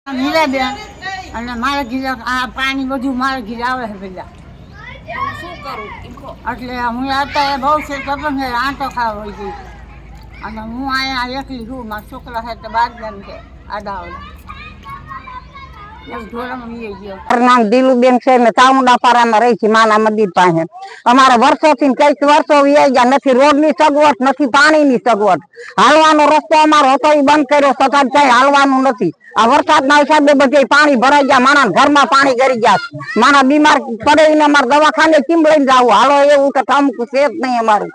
મીરાબેન અને મારા ઘીરે આ પાણી બધું મારા ઘીરે આવે છે બધા. શું કરું એટલે હું અત્યારે બહુ છે તપન છે આંટો ખાવા હોય ગઈ અને હું અહીંયા એકલી છું. મારા છોકરા છે તો 12 જણ છે આડાવડા. નામ દિલુબેન છે. મેં ચામુંડાપારામાં રહી છે માના મંદિર પાસે. અમારે વર્ષોથી કઈક વર્ષો વ્યાઈ ગયા નથી રોડ ની સગવડ નથી પાણી ની સગવડ. હાલવાનો રસ્તો અમારો હતો એ બંધ કર્યો છતાં કઈ હાલવાનું નથી. આ વરસાદના હિસાબે બધે પાણી ભરાઈ ગયા. માણા ઘરમાં પાણી ગરી ગયા. માણા બીમાર પડે ને અમારે દવાખાને કેમ લઈને જવું? હાલો એવું તો અમુક છે જ નહીં અમારું.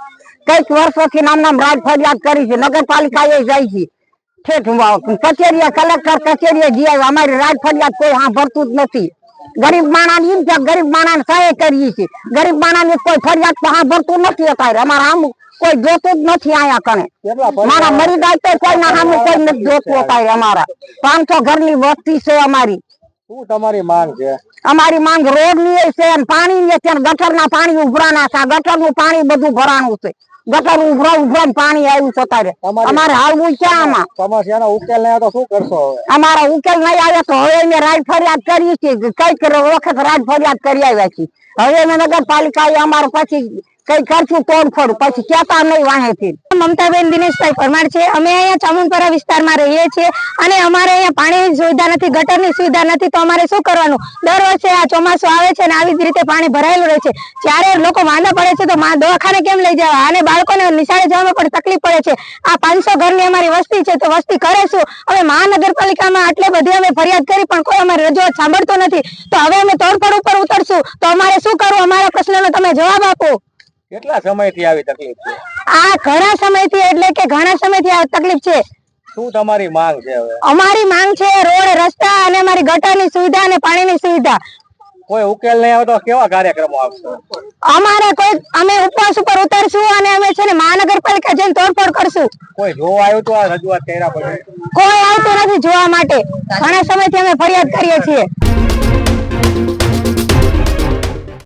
કઈક વર્ષોથી નામ રાજ ફરિયાદ કરી છે. નગરપાલિકા એ જાય છે કચેરીએ કલેક્ટર કચેરીએ ગયા. અમારી રાજ ફરિયાદ કોઈ સાંભળતું જ નથી. ગરીબ માણસ ગરીબ માણસ સહાય કરીએ છીએ. ગરીબ માણસ કોઈ ફરિયાદ તો સાંભળતું નથી. અત્યારે અમારા આમ કોઈ જોતું જ નથી. અહીંયા કણે મારા મરી જાય તો કોઈ ના સામે કોઈ નથી જોતું. અત્યારે અમારા 500 ઘરની વસ્તી છે અમારી. શું તમારી માંગ છે? અમારી માંગ રોડ ની છે અને પાણી ની છે. ગટર ના પાણી ઉભરાના છે. ગટર નું પાણી બધું ભરાણું છે. ગટર ઉભરા પાણી આવ્યું છે અત્યારે. અમારે હાલવું ક્યાં આમાં? સમસ્યાનો ઉકેલ નહીં આવે તો શું કરશો? અમારા ઉકેલ નહીં આવે તો હવે અમે રાજ ફરિયાદ કરીએ છીએ. કઈક વખત રાજ ફરિયાદ કરી આવ્યા છીએ. હવે અમે નગરપાલિકાએ અમારે પછી કઈ કરશું તોડફોડ પછી કેતા નહીં વાહેથી. મમતાબેન દિનેશભાઈ પરમાર છે. અમે અહીંયા ચામુંડપરા વિસ્તારમાં રહીએ છીએ અને અમારે અહીંયા પાણીની સુવિધા નથી, ગટરની સુવિધા નથી. તો અમારે શું કરવાનું? દર વર્ષે આ ચોમાસું આવે છે અને આવી જ રીતે પાણી ભરાયેલું રહે છે. જ્યારે લોકો માંદા પડે છે તો દવાખાને કેમ લઈ જવા? અને બાળકોને નિશાળે જવામાં પણ તકલીફ પડે છે. આ 500 ઘરની અમારી વસ્તી છે તો વસ્તી કરે શું? હવે મહાનગરપાલિકામાં આટલે બધી અમે ફરિયાદ કરી પણ કોઈ અમારી રજૂઆત સાંભળતો નથી. તો હવે અમે તોડફોડ ઉપર ઉતરશું. તો અમારે શું કરવું? અમારા પ્રશ્નનો તમે જવાબ આપો. કેટલા સમયથી આવી તકલીફ છે? આ ઘણા સમયથી એટલે કે ઘણા સમયથી આ તકલીફ છે. શું તમારી માંગ છે? હવે અમારી માંગ છે રોડ, રસ્તા અને અમારી ગટરની સુવિધા અને પાણીની સુવિધા. કોઈ ઉકેલ નહીં આવે તો કેવા કાર્યક્રમો આવશે? અમારે કોઈ અમે ઉપવાસ ઉપર ઉતરશું અને અમે છે ને મહાનગરપાલિકા જઈને તોડફોડ કરશું. કોઈ જોવા આવ્યું તો આ રજૂઆત કર્યા પછી? કોઈ આવતું નથી જોવા માટે. ઘણા સમયથી અમે ફરિયાદ કરીએ છીએ.